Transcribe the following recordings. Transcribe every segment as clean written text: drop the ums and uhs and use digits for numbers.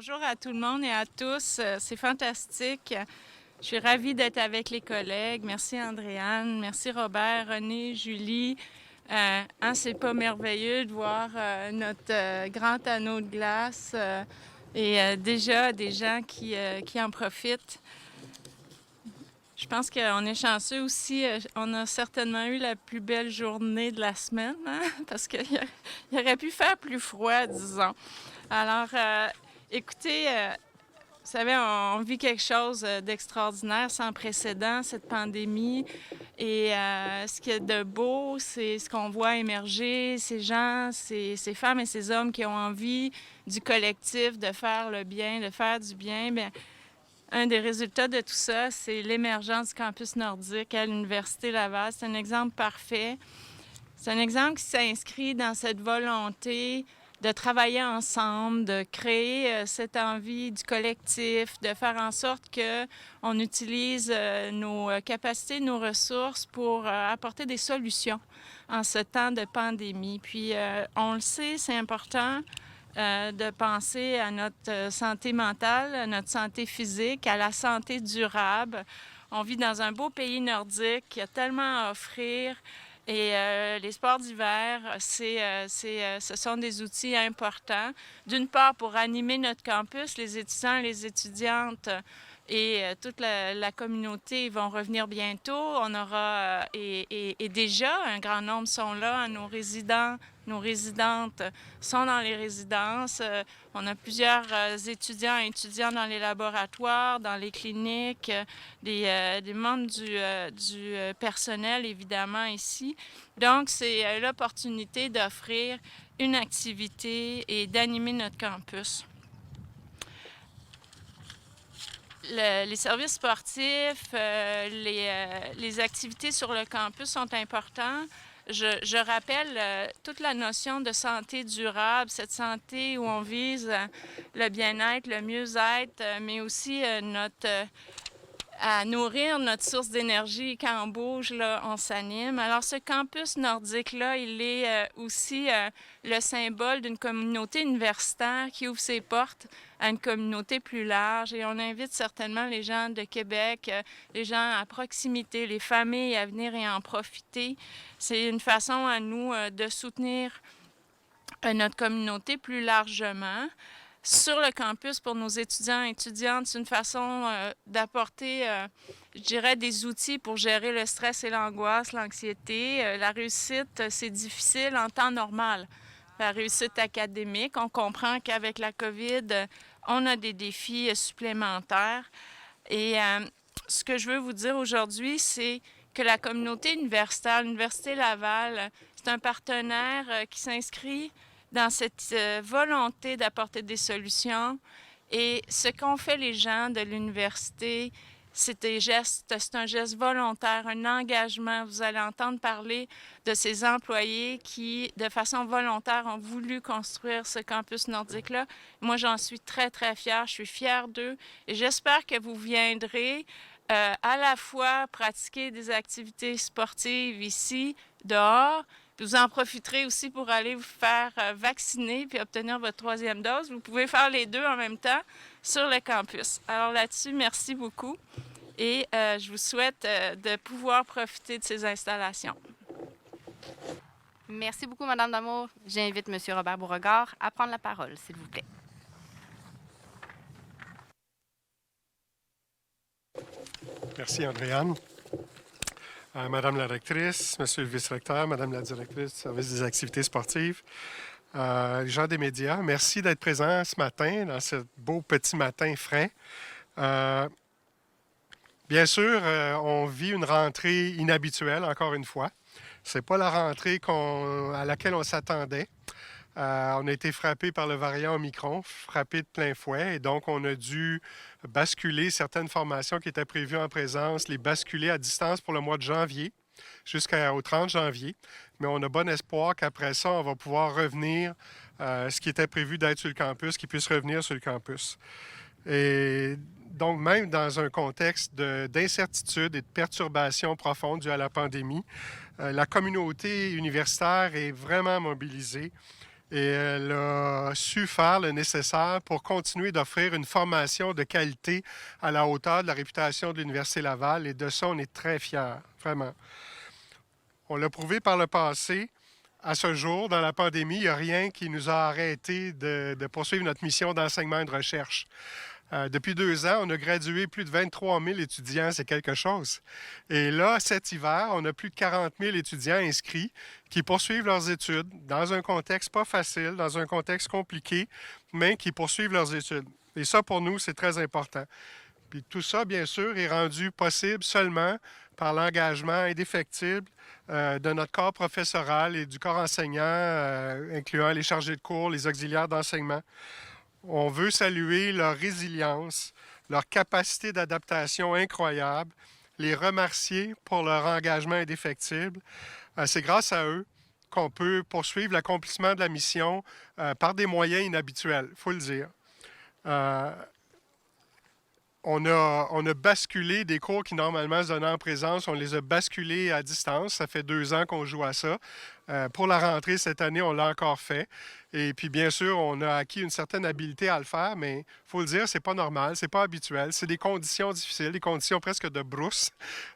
Bonjour à tout le monde et à tous. C'est fantastique. Je suis ravie d'être avec les collègues. Merci Andréane, merci Robert, René, Julie. C'est pas merveilleux de voir notre grand anneau de glace et déjà des gens qui en profitent. Je pense qu'on est chanceux aussi. On a certainement eu la plus belle journée de la semaine, hein? Parce qu'il aurait pu faire plus froid, disons. Alors, écoutez, vous savez, on vit quelque chose d'extraordinaire, sans précédent, cette pandémie. Et ce qui est de beau, c'est ce qu'on voit émerger, ces gens, ces femmes et ces hommes qui ont envie du collectif, de faire le bien, de faire du bien. Bien, un des résultats de tout ça, c'est l'émergence du campus nordique à l'Université Laval. C'est un exemple parfait. C'est un exemple qui s'inscrit dans cette volonté de travailler ensemble, de créer cette envie du collectif, de faire en sorte qu'on utilise nos capacités, nos ressources pour apporter des solutions en ce temps de pandémie. Puis, on le sait, c'est important de penser à notre santé mentale, à notre santé physique, à la santé durable. On vit dans un beau pays nordique qui a tellement à offrir. Et les sports d'hiver, ce sont des outils importants. D'une part, pour animer notre campus, les étudiants et les étudiantes et toute la communauté vont revenir bientôt. On aura, et déjà, un grand nombre sont là, nos résidents, nos résidentes sont dans les résidences. On a plusieurs étudiants et étudiantes dans les laboratoires, dans les cliniques, des membres du personnel, évidemment, ici. Donc, c'est l'opportunité d'offrir une activité et d'animer notre campus. Les services sportifs, les activités sur le campus sont importants. Je rappelle toute la notion de santé durable, cette santé où on vise le bien-être, le mieux-être, mais aussi à nourrir notre source d'énergie. Quand on bouge, là, on s'anime. Alors, ce campus nordique-là, il est aussi le symbole d'une communauté universitaire qui ouvre ses portes à une communauté plus large. Et on invite certainement les gens de Québec, les gens à proximité, les familles à venir et en profiter. C'est une façon à nous de soutenir notre communauté plus largement. Sur le campus, pour nos étudiants et étudiantes, c'est une façon d'apporter, je dirais, des outils pour gérer le stress et l'angoisse, l'anxiété. La réussite, c'est difficile en temps normal. La réussite académique, on comprend qu'avec la COVID, on a des défis supplémentaires. Et ce que je veux vous dire aujourd'hui, c'est que la communauté universitaire, l'Université Laval, c'est un partenaire qui s'inscrit dans cette volonté d'apporter des solutions. Et ce qu'ont fait les gens de l'université, c'est un geste volontaire, un engagement. Vous allez entendre parler de ces employés qui, de façon volontaire, ont voulu construire ce campus nordique-là. Moi, j'en suis très, très fière. Je suis fière d'eux et j'espère que vous viendrez à la fois pratiquer des activités sportives ici, dehors. Vous en profiterez aussi pour aller vous faire vacciner puis obtenir votre 3e dose. Vous pouvez faire les deux en même temps sur le campus. Alors là-dessus, merci beaucoup et je vous souhaite de pouvoir profiter de ces installations. Merci beaucoup, Madame Damour. J'invite M. Robert Beauregard à prendre la parole, s'il vous plaît. Merci, Andréane. Madame la rectrice, Monsieur le vice-recteur, Madame la directrice du service des activités sportives, les gens des médias, merci d'être présents ce matin, dans ce beau petit matin frais. Bien sûr, on vit une rentrée inhabituelle, encore une fois. Ce n'est pas la rentrée à laquelle on s'attendait. On a été frappé par le variant Omicron, frappé de plein fouet, et donc on a dû basculer certaines formations qui étaient prévues en présence, les basculer à distance pour le mois de janvier, jusqu'au 30 janvier. Mais on a bon espoir qu'après ça, on va pouvoir revenir, ce qui était prévu d'être sur le campus, qui puisse revenir sur le campus. Et donc, même dans un contexte d'incertitude et de perturbation profonde due à la pandémie, la communauté universitaire est vraiment mobilisée. et elle a su faire le nécessaire pour continuer d'offrir une formation de qualité à la hauteur de la réputation de l'Université Laval. Et de ça, on est très fiers, vraiment. On l'a prouvé par le passé. À ce jour, dans la pandémie, il n'y a rien qui nous a arrêté de poursuivre notre mission d'enseignement et de recherche. Depuis 2 ans, on a gradué plus de 23 000 étudiants, c'est quelque chose. Et là, cet hiver, on a plus de 40 000 étudiants inscrits qui poursuivent leurs études dans un contexte pas facile, dans un contexte compliqué, mais qui poursuivent leurs études. Et ça, pour nous, c'est très important. Puis tout ça, bien sûr, est rendu possible seulement par l'engagement indéfectible de notre corps professoral et du corps enseignant, incluant les chargés de cours, les auxiliaires d'enseignement. On veut saluer leur résilience, leur capacité d'adaptation incroyable, les remercier pour leur engagement indéfectible. C'est grâce à eux qu'on peut poursuivre l'accomplissement de la mission par des moyens inhabituels, il faut le dire. On a basculé des cours qui normalement se donnaient en présence, on les a basculés à distance. Ça fait 2 ans qu'on joue à ça. Pour la rentrée cette année, on l'a encore fait. Et puis bien sûr, on a acquis une certaine habileté à le faire, mais il faut le dire, c'est pas normal, c'est pas habituel. C'est des conditions difficiles, des conditions presque de brousse.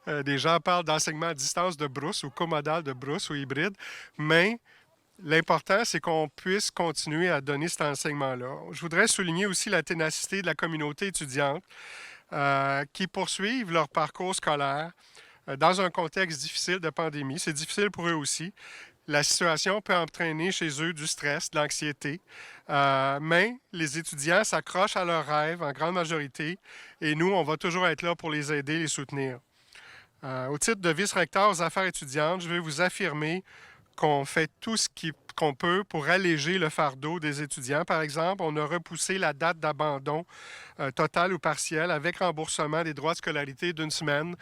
Des gens parlent d'enseignement à distance de brousse ou comodal de brousse ou hybride, mais l'important, c'est qu'on puisse continuer à donner cet enseignement-là. Je voudrais souligner aussi la ténacité de la communauté étudiante qui poursuivent leur parcours scolaire dans un contexte difficile de pandémie. C'est difficile pour eux aussi. La situation peut entraîner chez eux du stress, de l'anxiété, mais les étudiants s'accrochent à leurs rêves en grande majorité et nous, on va toujours être là pour les aider, les soutenir. Au titre de vice-recteur aux affaires étudiantes, je vais vous affirmer qu'on fait tout ce qu'on peut pour alléger le fardeau des étudiants. Par exemple, on a repoussé la date d'abandon total ou partiel avec remboursement des droits de scolarité d'1 semaine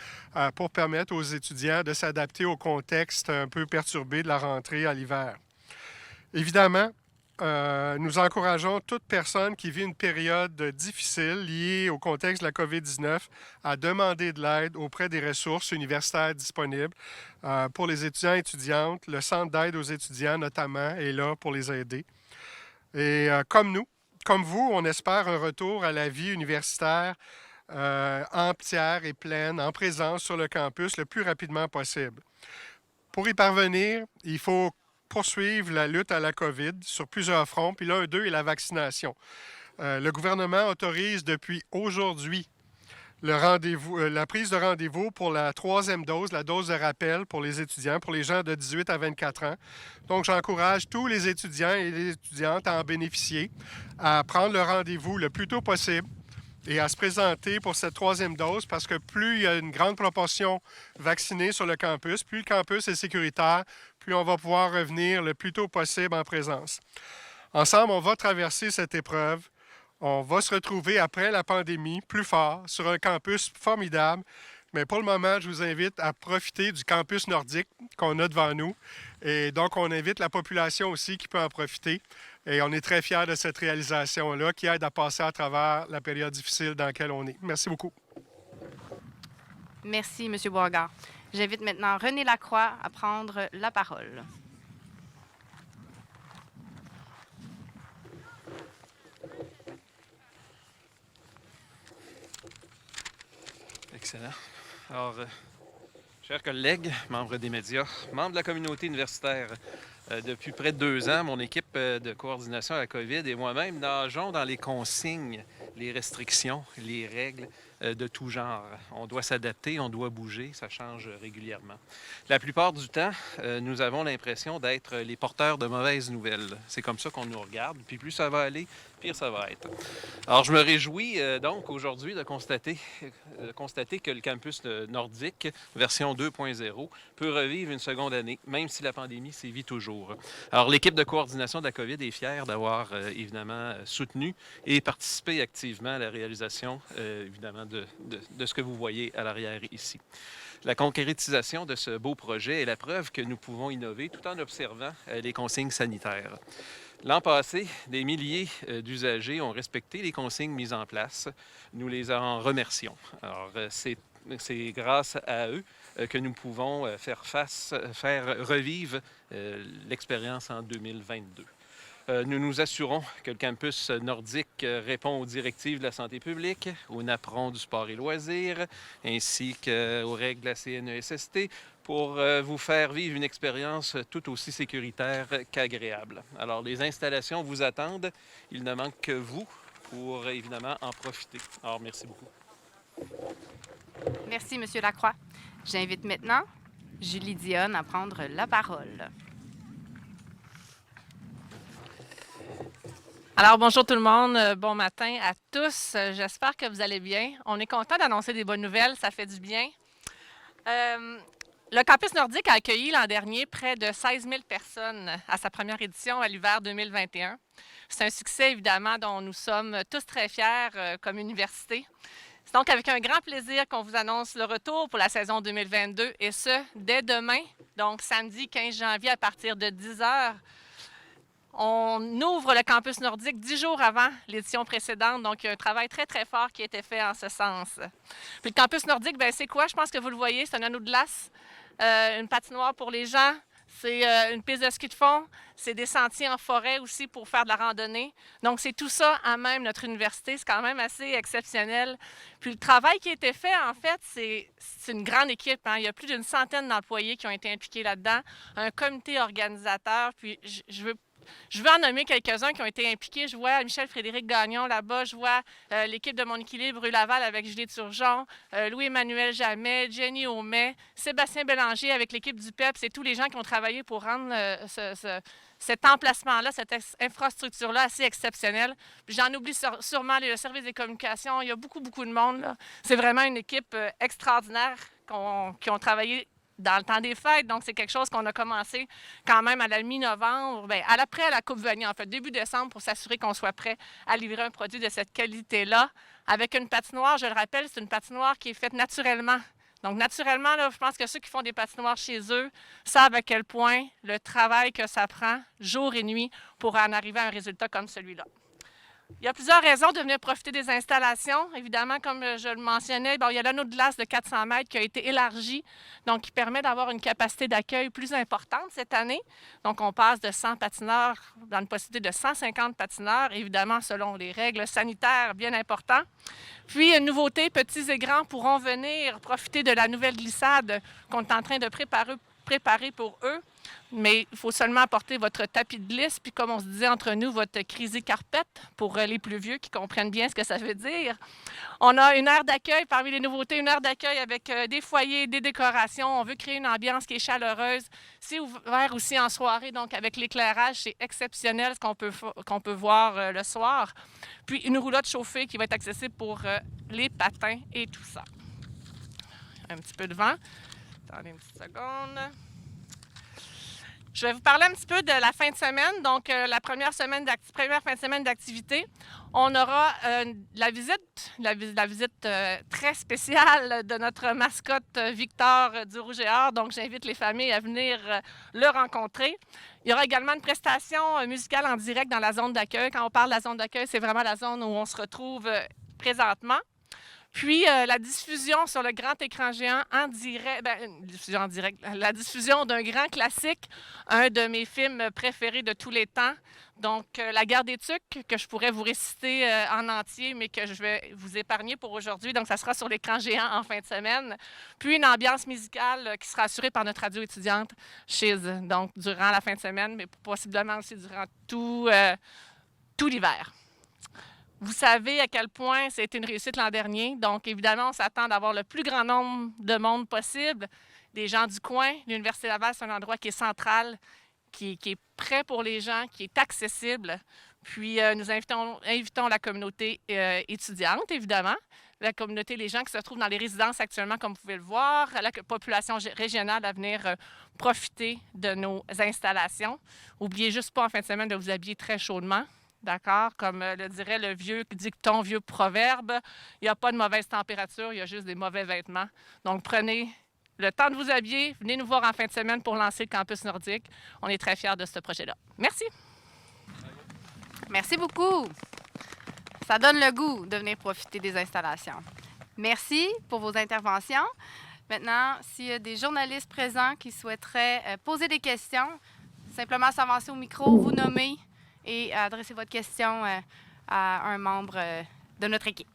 pour permettre aux étudiants de s'adapter au contexte un peu perturbé de la rentrée à l'hiver. Évidemment, nous encourageons toute personne qui vit une période difficile liée au contexte de la COVID-19 à demander de l'aide auprès des ressources universitaires disponibles pour les étudiants et étudiantes. Le Centre d'aide aux étudiants, notamment, est là pour les aider. Et comme nous, comme vous, on espère un retour à la vie universitaire entière et pleine, en présence sur le campus le plus rapidement possible. Pour y parvenir, il faut poursuivre la lutte à la COVID sur plusieurs fronts, puis l'un d'eux est la vaccination. Le gouvernement autorise depuis aujourd'hui la prise de rendez-vous pour la 3e dose, la dose de rappel pour les étudiants, pour les gens de 18 à 24 ans. Donc, j'encourage tous les étudiants et les étudiantes à en bénéficier, à prendre le rendez-vous le plus tôt possible et à se présenter pour cette 3e dose parce que plus il y a une grande proportion vaccinée sur le campus, plus le campus est sécuritaire, plus on va pouvoir revenir le plus tôt possible en présence. Ensemble, on va traverser cette épreuve. On va se retrouver après la pandémie plus fort sur un campus formidable. Mais pour le moment, je vous invite à profiter du campus nordique qu'on a devant nous. Et donc, on invite la population aussi qui peut en profiter. Et on est très fiers de cette réalisation-là qui aide à passer à travers la période difficile dans laquelle on est. Merci beaucoup. Merci, M. Beauregard. J'invite maintenant René Lacroix à prendre la parole. Excellent. Alors, chers collègues, membres des médias, membres de la communauté universitaire, depuis près de 2 ans, mon équipe de coordination à la COVID et moi-même nageons dans les consignes, les restrictions, les règles de tout genre. On doit s'adapter, on doit bouger, ça change régulièrement. La plupart du temps, nous avons l'impression d'être les porteurs de mauvaises nouvelles. C'est comme ça qu'on nous regarde, puis plus ça va aller, pire ça va être. Alors, je me réjouis donc aujourd'hui de constater que le campus nordique, version 2.0, peut revivre une seconde année, même si la pandémie sévit toujours. Alors, l'équipe de coordination de la COVID est fière d'avoir évidemment soutenu et participé activement à la réalisation, évidemment, de ce que vous voyez à l'arrière ici. La concrétisation de ce beau projet est la preuve que nous pouvons innover tout en observant les consignes sanitaires. L'an passé, des milliers d'usagers ont respecté les consignes mises en place. Nous les en remercions. Alors, c'est grâce à eux que nous pouvons faire revivre l'expérience en 2022. Nous nous assurons que le campus nordique répond aux directives de la santé publique, au NAPRON du sport et loisirs, ainsi qu'aux règles de la CNESST pour vous faire vivre une expérience tout aussi sécuritaire qu'agréable. Alors, les installations vous attendent. Il ne manque que vous pour, évidemment, en profiter. Alors, merci beaucoup. Merci, M. Lacroix. J'invite maintenant Julie Dionne à prendre la parole. Alors, bonjour tout le monde, bon matin à tous. J'espère que vous allez bien. On est content d'annoncer des bonnes nouvelles, ça fait du bien. Le campus nordique a accueilli l'an dernier près de 16 000 personnes à sa première édition à l'hiver 2021. C'est un succès, évidemment, dont nous sommes tous très fiers comme université. C'est donc avec un grand plaisir qu'on vous annonce le retour pour la saison 2022, et ce, dès demain, donc samedi 15 janvier à partir de 10 h. On ouvre le campus nordique 10 jours avant l'édition précédente, donc il y a un travail très, très fort qui a été fait en ce sens. Puis le campus nordique, bien, c'est quoi? Je pense que vous le voyez, c'est un anneau de glace, une patinoire pour les gens, c'est une piste de ski de fond, c'est des sentiers en forêt aussi pour faire de la randonnée. Donc, c'est tout ça à même notre université, c'est quand même assez exceptionnel. Puis le travail qui a été fait, en fait, c'est une grande équipe, hein? Il y a plus d'une centaine d'employés qui ont été impliqués là-dedans, un comité organisateur, puis je veux en nommer quelques-uns qui ont été impliqués. Je vois Michel-Frédéric Gagnon là-bas. Je vois l'équipe de Mon Équilibre Rue Laval avec Julie Turgeon, Louis-Emmanuel Jamet, Jenny Aumet, Sébastien Bélanger avec l'équipe du PEP. C'est tous les gens qui ont travaillé pour rendre cet emplacement-là, cette infrastructure-là assez exceptionnelle. J'en oublie sûrement le service des communications. Il y a beaucoup, beaucoup de monde, là. C'est vraiment une équipe extraordinaire qui ont travaillé dans le temps des fêtes. Donc, c'est quelque chose qu'on a commencé quand même à la mi-novembre, après la Coupe Vanier, en fait, début décembre, pour s'assurer qu'on soit prêt à livrer un produit de cette qualité-là. Avec une patinoire, je le rappelle, c'est une patinoire qui est faite naturellement. Donc, naturellement, là, je pense que ceux qui font des patinoires chez eux savent à quel point le travail que ça prend, jour et nuit, pour en arriver à un résultat comme celui-là. Il y a plusieurs raisons de venir profiter des installations. Évidemment, comme je le mentionnais, il y a l'anneau de glace de 400 mètres qui a été élargi, donc qui permet d'avoir une capacité d'accueil plus importante cette année. Donc, on passe de 100 patineurs dans une possibilité de 150 patineurs, évidemment selon les règles sanitaires bien importantes. Puis, une nouveauté, petits et grands pourront venir profiter de la nouvelle glissade qu'on est en train de préparer pour eux. Mais il faut seulement apporter votre tapis de glisse, puis comme on se disait entre nous, votre crazy carpet pour les plus vieux qui comprennent bien ce que ça veut dire. On a une aire d'accueil, parmi les nouveautés, une aire d'accueil avec des foyers, des décorations. On veut créer une ambiance qui est chaleureuse. C'est ouvert aussi en soirée, donc avec l'éclairage, c'est exceptionnel ce qu'on peut voir le soir. Puis une roulotte chauffée qui va être accessible pour les patins et tout ça. Un petit peu de vent. Attendez une petite seconde. Je vais vous parler un petit peu de la fin de semaine, donc la première fin de semaine d'activité. On aura la visite très spéciale de notre mascotte Victor du Rouge et Or. Donc, j'invite les familles à venir le rencontrer. Il y aura également une prestation musicale en direct dans la zone d'accueil. Quand on parle de la zone d'accueil, c'est vraiment la zone où on se retrouve présentement. Puis, la diffusion sur le grand écran géant en direct, la diffusion d'un grand classique, un de mes films préférés de tous les temps. Donc, La Guerre des Tucs, que je pourrais vous réciter en entier, mais que je vais vous épargner pour aujourd'hui. Donc, ça sera sur l'écran géant en fin de semaine. Puis, une ambiance musicale qui sera assurée par notre radio étudiante, Chiz, donc durant la fin de semaine, mais possiblement aussi durant tout l'hiver. Vous savez à quel point c'était une réussite l'an dernier. Donc, évidemment, on s'attend d'avoir le plus grand nombre de monde possible. Des gens du coin. L'Université Laval, c'est un endroit qui est central, qui est prêt pour les gens, qui est accessible. Puis, nous invitons la communauté étudiante, évidemment. La communauté, les gens qui se trouvent dans les résidences actuellement, comme vous pouvez le voir. La population régionale à venir profiter de nos installations. N'oubliez juste pas en fin de semaine de vous habiller très chaudement. D'accord? Comme le dirait le vieux dicton, vieux proverbe, il n'y a pas de mauvaise température, il y a juste des mauvais vêtements. Donc, prenez le temps de vous habiller. Venez nous voir en fin de semaine pour lancer le campus nordique. On est très fiers de ce projet-là. Merci. Merci beaucoup. Ça donne le goût de venir profiter des installations. Merci pour vos interventions. Maintenant, s'il y a des journalistes présents qui souhaiteraient poser des questions, simplement s'avancer au micro, vous nommer et adresser votre question à un membre de notre équipe.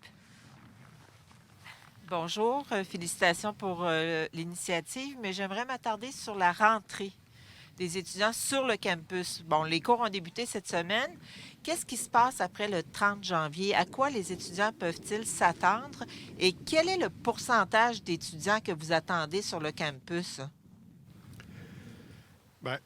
Bonjour, félicitations pour l'initiative, mais j'aimerais m'attarder sur la rentrée des étudiants sur le campus. Bon, les cours ont débuté cette semaine. Qu'est-ce qui se passe après le 30 janvier? À quoi les étudiants peuvent-ils s'attendre? Et quel est le pourcentage d'étudiants que vous attendez sur le campus? Bien,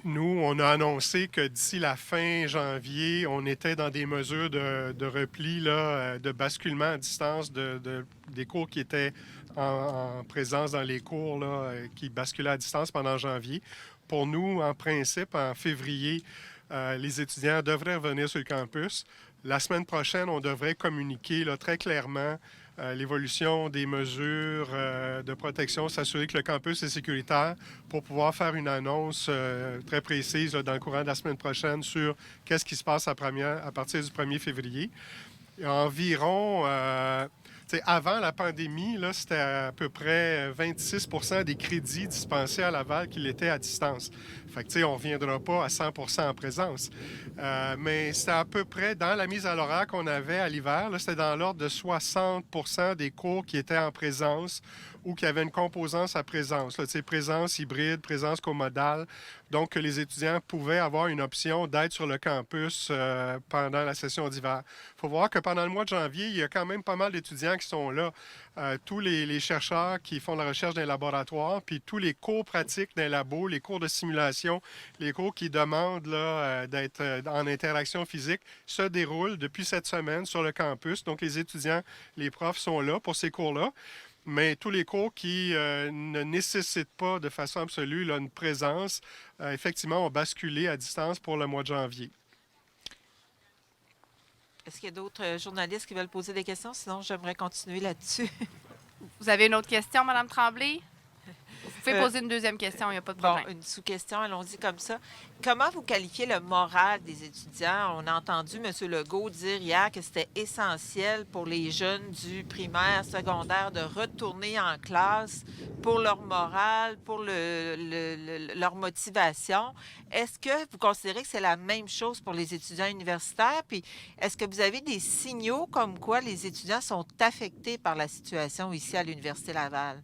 nous, on a annoncé que d'ici la fin janvier, on était dans des mesures de repli, là, de basculement à distance des cours qui étaient en présence dans les cours, là, qui basculaient à distance pendant janvier. Pour nous, en principe, en février, les étudiants devraient revenir sur le campus. La semaine prochaine, on devrait communiquer là, très clairement l'évolution des mesures de protection, s'assurer que le campus est sécuritaire pour pouvoir faire une annonce très précise là, dans le courant de la semaine prochaine sur qu'est-ce qui se passe à partir du 1er février. Environ, avant la pandémie, là, c'était à peu près 26 des crédits dispensés à Laval qui l'étaient à distance. Fait que, on ne reviendra pas à 100 en présence. Mais c'était à peu près, dans la mise à l'horaire qu'on avait à l'hiver, c'était dans l'ordre de 60 des cours qui étaient en présence ou qui avaient une composante à présence. Là, présence hybride, présence comodale. Donc, que les étudiants pouvaient avoir une option d'être sur le campus pendant la session d'hiver. Il faut voir que pendant le mois de janvier, il y a quand même pas mal d'étudiants qui sont là. Tous les chercheurs qui font la recherche dans les laboratoires, puis tous les cours pratiques dans les labos, les cours de simulation, les cours qui demandent là, d'être en interaction physique, se déroulent depuis cette semaine sur le campus. Donc, les étudiants, les profs sont là pour ces cours-là. Mais tous les cours qui ne nécessitent pas de façon absolue là, une présence, effectivement, ont basculé à distance pour le mois de janvier. Est-ce qu'il y a d'autres journalistes qui veulent poser des questions? Sinon, j'aimerais continuer là-dessus. Vous avez une autre question, Mme Tremblay? Vous pouvez poser une deuxième question, il n'y a pas de problème. Bon, une sous-question, allons-y comme ça. Comment vous qualifiez le moral des étudiants? On a entendu M. Legault dire hier que c'était essentiel pour les jeunes du primaire, secondaire de retourner en classe pour leur morale, pour leur motivation. Est-ce que vous considérez que c'est la même chose pour les étudiants universitaires? Puis, est-ce que vous avez des signaux comme quoi les étudiants sont affectés par la situation ici à l'Université Laval?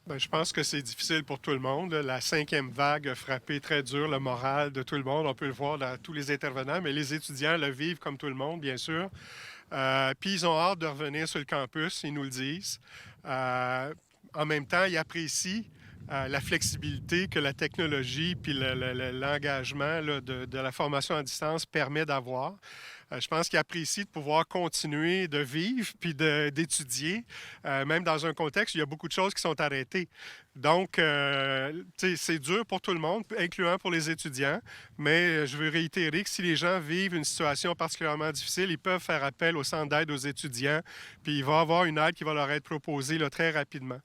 Bien, je pense que c'est difficile pour tout le monde. La 5e vague a frappé très dur le moral de tout le monde. On peut le voir dans tous les intervenants, mais les étudiants le vivent comme tout le monde, bien sûr. Puis ils ont hâte de revenir sur le campus, ils nous le disent. En même temps, ils apprécient la flexibilité que la technologie puis l'engagement là, de la formation à distance permet d'avoir. Je pense qu'ils apprécient de pouvoir continuer de vivre puis d'étudier, même dans un contexte où il y a beaucoup de choses qui sont arrêtées. Donc, c'est dur pour tout le monde, incluant pour les étudiants, mais je veux réitérer que si les gens vivent une situation particulièrement difficile, ils peuvent faire appel au centre d'aide aux étudiants, puis il va y avoir une aide qui va leur être proposée là, très rapidement.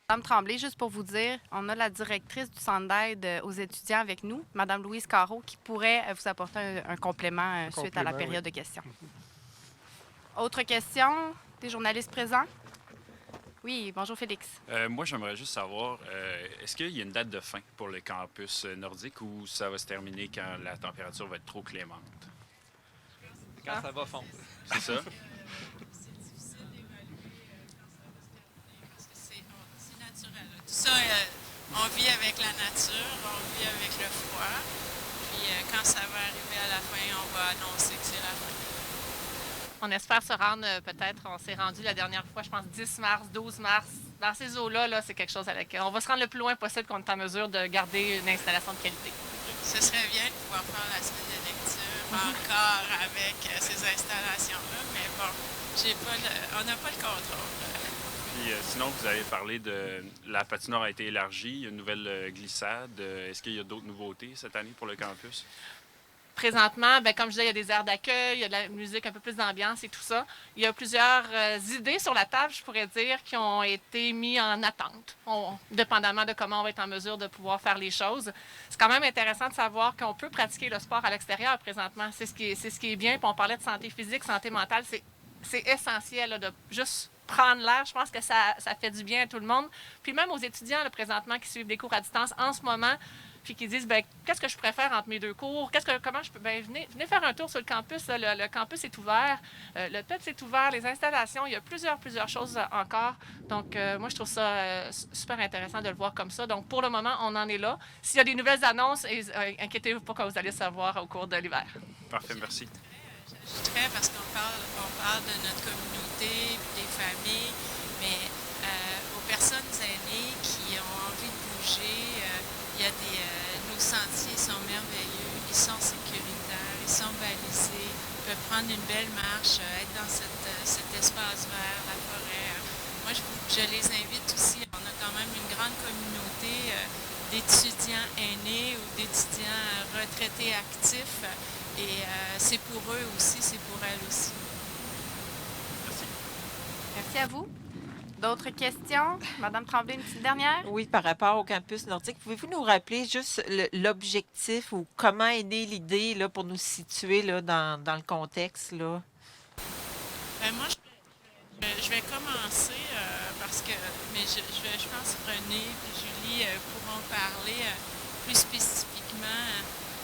Mme Tremblay, juste pour vous dire, on a la directrice du centre d'aide aux étudiants avec nous, Mme Louise Carreau, qui pourrait vous apporter un complément suite à la période de questions. Autre question des journalistes présents? Oui, bonjour Félix. Moi, j'aimerais juste savoir, est-ce qu'il y a une date de fin pour le campus nordique ou ça va se terminer quand la température va être trop clémente? Quand ça va fondre. C'est ça? Ça, on vit avec la nature, on vit avec le froid. Puis quand ça va arriver à la fin, on va annoncer que c'est la fin. On espère se rendre, peut-être, on s'est rendu la dernière fois, je pense 10 mars, 12 mars. Dans ces eaux-là, là, c'est quelque chose à laquelle on va se rendre le plus loin possible qu'on est en mesure de garder une installation de qualité. Ce serait bien de pouvoir faire la semaine de lecture encore avec ces installations-là, mais bon, on n'a pas le contrôle. Puis, sinon, vous avez parlé de la patinoire a été élargie, il y a une nouvelle glissade. Est-ce qu'il y a d'autres nouveautés cette année pour le campus? Présentement, bien, comme je disais, il y a des aires d'accueil, il y a de la musique, un peu plus d'ambiance et tout ça. Il y a plusieurs idées sur la table, je pourrais dire, qui ont été mises en attente, dépendamment de comment on va être en mesure de pouvoir faire les choses. C'est quand même intéressant de savoir qu'on peut pratiquer le sport à l'extérieur présentement. C'est ce qui est bien. Puis on parlait de santé physique, santé mentale. C'est essentiel là, de juste prendre l'air. Je pense que ça fait du bien à tout le monde. Puis même aux étudiants là, présentement qui suivent des cours à distance, en ce moment, puis qui disent, ben qu'est-ce que je préfère entre mes deux cours? Comment je peux... Ben, venez faire un tour sur le campus. Là. Le campus est ouvert. Le PEPS est ouvert. Les installations, il y a plusieurs choses encore. Donc, moi, je trouve ça super intéressant de le voir comme ça. Donc, pour le moment, on en est là. S'il y a des nouvelles annonces, inquiétez-vous pas quand vous allez savoir au cours de l'hiver. Parfait, merci. J'ajouterais, parce qu'on parle de notre communauté, des familles, mais aux personnes aînées qui ont envie de bouger, il y a nos sentiers sont merveilleux, ils sont sécuritaires, ils sont balisés, ils peuvent prendre une belle marche, être dans cet espace vert, la forêt. Moi, je les invite aussi. On a quand même une grande communauté d'étudiants aînés ou d'étudiants retraités actifs. Et c'est pour eux aussi, c'est pour elles aussi. Merci. Merci à vous. D'autres questions? Madame Tremblay, une petite dernière? Oui, par rapport au campus nordique, pouvez-vous nous rappeler juste l'objectif ou comment est née l'idée là, pour nous situer là, dans le contexte? Là? Ben moi, je vais commencer parce que, mais je pense que René et Julie pourront parler plus spécifiquement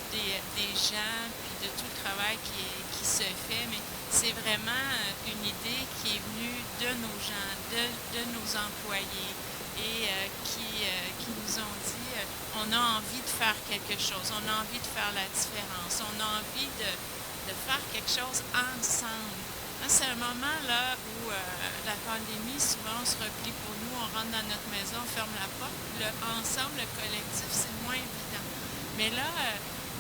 des gens puis de tout le travail qui se fait, mais c'est vraiment une idée qui est venue de nos gens, de nos employés et qui nous ont dit on a envie de faire quelque chose, on a envie de faire la différence, on a envie de faire quelque chose ensemble. C'est un moment là où la pandémie, souvent on se replie pour nous, on rentre dans notre maison, on ferme la porte. Ensemble, le collectif, c'est moins évident. Mais là,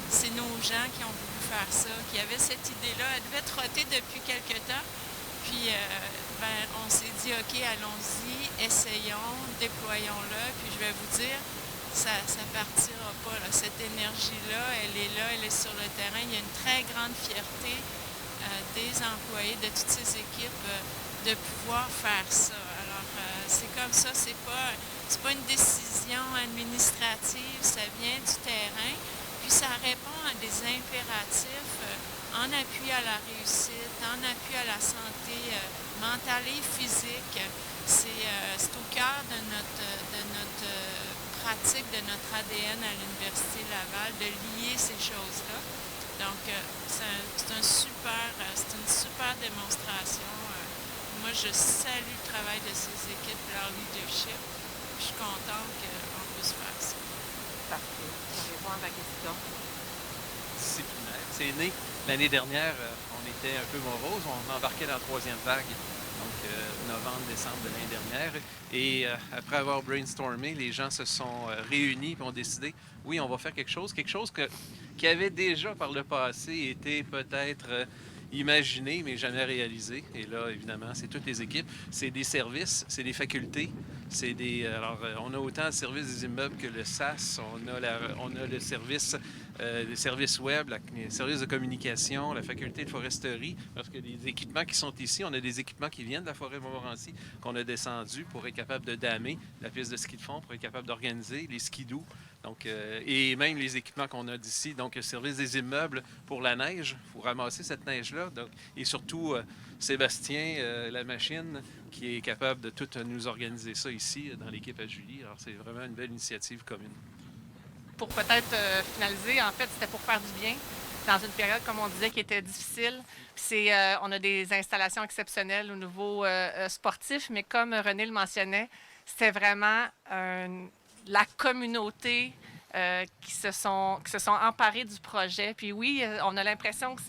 c'est nos gens qui ont voulu faire ça, qui avaient cette idée-là. Elle devait trotter depuis quelque temps. Puis, on s'est dit, OK, allons-y, essayons, déployons-le. Puis, je vais vous dire, ça partira pas. Là. Cette énergie-là, elle est sur le terrain. Il y a une très grande fierté des employés, de toutes ces équipes, de pouvoir faire ça. Alors, c'est comme ça, c'est pas une décision administrative, ça vient du terrain. Puis ça répond à des impératifs en appui à la réussite, en appui à la santé mentale et physique. C'est au cœur de notre pratique, de notre ADN à l'Université Laval, de lier ces choses-là. Donc, c'est une super démonstration. Moi, je salue le travail de ces équipes, leur leadership. Je suis contente qu'on puisse faire ça. Parfait. Je vais voir ma question. Disciplinaire. C'est né l'année dernière, on était un peu morose, on embarquait dans la troisième vague, donc novembre, décembre de l'année dernière. Et après avoir brainstormé, les gens se sont réunis et ont décidé, oui, on va faire quelque chose qui avait déjà par le passé été peut-être imaginé, mais jamais réalisé. Et là, évidemment, c'est toutes les équipes. C'est des services, c'est des facultés. Alors, on a autant le service des immeubles que le SAS. On a le service, les services web, les services de communication, la faculté de foresterie. Parce que les équipements qui sont ici, on a des équipements qui viennent de la forêt Montmorency qu'on a descendus pour être capable de damer la piste de ski de fond, pour être capable d'organiser les skidoo. Donc, et même les équipements qu'on a d'ici, donc le service des immeubles pour la neige, il faut ramasser cette neige-là. Donc, et surtout, Sébastien, la machine, qui est capable de tout nous organiser ça ici, dans l'équipe à Julie. Alors, c'est vraiment une belle initiative commune. Pour peut-être finaliser, en fait, c'était pour faire du bien dans une période, comme on disait, qui était difficile. On a des installations exceptionnelles au niveau sportif, mais comme René le mentionnait, c'était vraiment la communauté qui se sont emparés du projet. Puis oui, on a l'impression que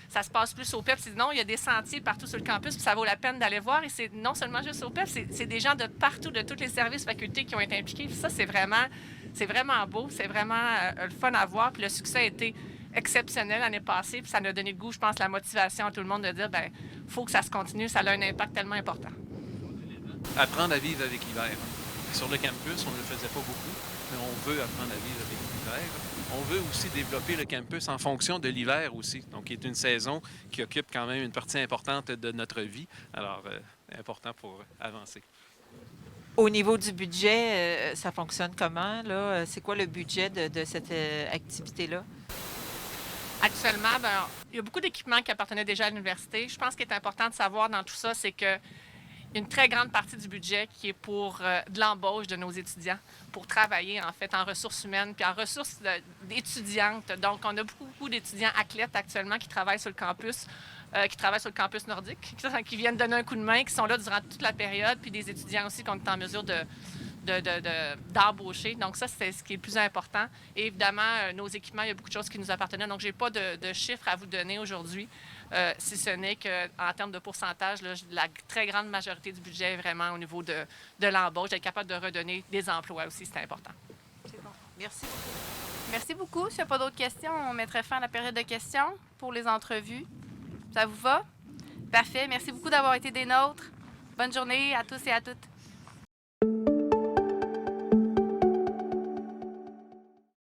ça se passe plus au PEPS. Non, il y a des sentiers partout sur le campus, puis ça vaut la peine d'aller voir. Et c'est non seulement juste au PEPS, c'est des gens de partout, de tous les services facultés qui ont été impliqués. Puis ça, c'est vraiment beau, c'est vraiment le fun à voir. Puis le succès a été exceptionnel l'année passée. Puis ça nous a donné le goût, je pense, la motivation à tout le monde de dire, ben, faut que ça se continue. Ça a un impact tellement important. Apprendre à vivre avec l'hiver. Sur le campus, on ne le faisait pas beaucoup, mais on veut apprendre à vivre avec l'hiver. On veut aussi développer le campus en fonction de l'hiver aussi, donc qui est une saison qui occupe quand même une partie importante de notre vie. Alors, important pour avancer. Au niveau du budget, ça fonctionne comment? Là? C'est quoi le budget de cette activité-là? Actuellement, il y a beaucoup d'équipements qui appartenaient déjà à l'université. Je pense qu'il est important de savoir dans tout ça, c'est que une très grande partie du budget qui est pour de l'embauche de nos étudiants, pour travailler en fait en ressources humaines puis en ressources d'étudiantes. Donc, on a beaucoup d'étudiants athlètes actuellement qui travaillent sur le campus, nordique, qui viennent donner un coup de main, qui sont là durant toute la période, puis des étudiants aussi qu'on est en mesure d'embaucher. Donc, ça, c'est ce qui est le plus important. Et évidemment, nos équipements, il y a beaucoup de choses qui nous appartenaient. Donc, je n'ai pas de chiffres à vous donner aujourd'hui, si ce n'est qu'en termes de pourcentage, là, la très grande majorité du budget est vraiment au niveau de l'embauche. D'être capable de redonner des emplois aussi, c'est important. C'est bon. Merci beaucoup. Merci beaucoup. S'il n'y a pas d'autres questions, on mettrait fin à la période de questions pour les entrevues. Ça vous va? Parfait. Merci beaucoup d'avoir été des nôtres. Bonne journée à tous et à toutes.